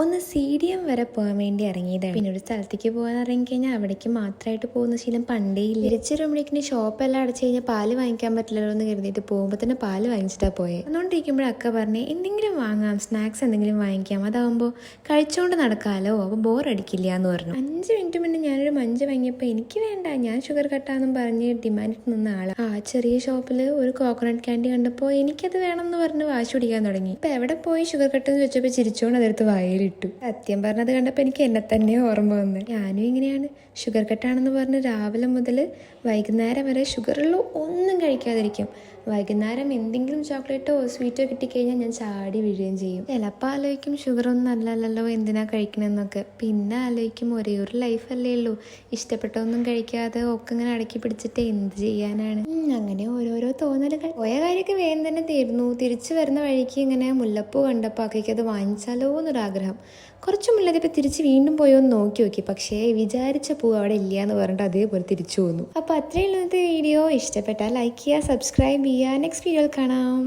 ഒന്ന് CDM വരെ പോകാൻ വേണ്ടി ഇറങ്ങിയതാണ്. പിന്നെ ഒരു സ്ഥലത്തേക്ക് പോകാൻ ഇറങ്ങിക്കഴിഞ്ഞാൽ അവിടേക്ക് മാത്രമായിട്ട് പോകുന്ന ശീലം പണ്ടേ ഇല്ല. തിരിച്ചിരുമ്പോഴേക്കിന് ഷോപ്പെല്ലാം അടച്ചു കഴിഞ്ഞാൽ പാല് വാങ്ങിക്കാൻ പറ്റില്ലല്ലോ എന്ന് കരുതിയിട്ട് പോകുമ്പോൾ തന്നെ പാല് വാങ്ങിച്ചിട്ടാണ് പോയത്. അതുകൊണ്ടിരിക്കുമ്പോൾ അക്ക പറഞ്ഞേ എന്തെങ്കിലും വാങ്ങാം, സ്നാക്സ് എന്തെങ്കിലും വാങ്ങിക്കാം, അതാവുമ്പോൾ കഴിച്ചുകൊണ്ട് നടക്കാമല്ലോ, അപ്പോൾ ബോറടിക്കില്ല എന്ന് പറഞ്ഞു. 5 മിനിറ്റ് മുന്നേ ഞാനൊരു മഞ്ച് വാങ്ങിയപ്പോൾ എനിക്ക് വേണ്ട, ഞാൻ ഷുഗർ കട്ടാന്നും പറഞ്ഞ് ഡിമാൻഡിട്ട് നിന്ന ആളാണ്. ആ ചെറിയ ഷോപ്പിൽ ഒരു കോക്കനട്ട് ക്യാൻഡി കണ്ടപ്പോൾ എനിക്കത് വേണം എന്ന് പറഞ്ഞ് വാശി പിടിക്കാൻ തുടങ്ങി. ഇപ്പം എവിടെ പോയി ഷുഗർ കട്ട് എന്ന് വെച്ചപ്പോൾ ചിരിച്ചോണ്ട് അതെടുത്ത് വായിലിട്ടു. സത്യം പറഞ്ഞത് കണ്ടപ്പോൾ എനിക്ക് എന്നെ തന്നെ ഓർമ്മ വന്നു. ഞാനും ഇങ്ങനെയാണ്, ഷുഗർ കട്ടാണെന്ന് പറഞ്ഞ് രാവിലെ മുതൽ വൈകുന്നേരം വരെ ഷുഗറുള്ള ഒന്നും കഴിക്കാതിരിക്കും. വൈകുന്നേരം എന്തെങ്കിലും ചോക്ലേറ്റോ സ്വീറ്റോ കിട്ടിക്കഴിഞ്ഞാൽ ഞാൻ ചാടി വീഴുകയും ചെയ്യും. ചിലപ്പോൾ ആലോചിക്കും ഷുഗറൊന്നും നല്ലല്ലോ, എന്തിനാ കഴിക്കണമെന്നൊക്കെ. പിന്നെ ആലോചിക്കും ഒരേ ഒരു ലൈഫല്ലേ ഉള്ളൂ, ഇഷ്ടപ്പെട്ടൊന്നും കഴിക്കാതെ ഒക്കെ ഇങ്ങനെ അടക്കി പിടിച്ചിട്ട് എന്ത് ചെയ്യാനാണ്. അങ്ങനെ ഓരോരോ തോന്നലുകൾ. പോയ കാര്യമൊക്കെ വേഗം തന്നെ തീർന്നു. തിരിച്ചു വരുന്ന വഴിക്ക് ഇങ്ങനെ മുല്ലപ്പൂ കണ്ടപ്പോൾ അക്കയ്ക്ക് അത് വാങ്ങിച്ചാലോ എന്നൊരാഗ്രഹം. കുറച്ച് മുല്ലത്തിപ്പോൾ തിരിച്ച് വീണ്ടും പോയോ എന്ന് നോക്കി, പക്ഷേ വിചാരിച്ച പൂ അവിടെ ഇല്ല എന്ന് പറഞ്ഞിട്ട് അതേപോലെ തിരിച്ചു പോന്നു. അപ്പോൾ അത്രയുള്ള വീഡിയോ ഇഷ്ടപ്പെട്ടാൽ ലൈക്ക് ചെയ്യുക, സബ്സ്ക്രൈബ് ചെയ്യുക. നെക്സ്റ്റ് വീഡിയോയിൽ കാണാം.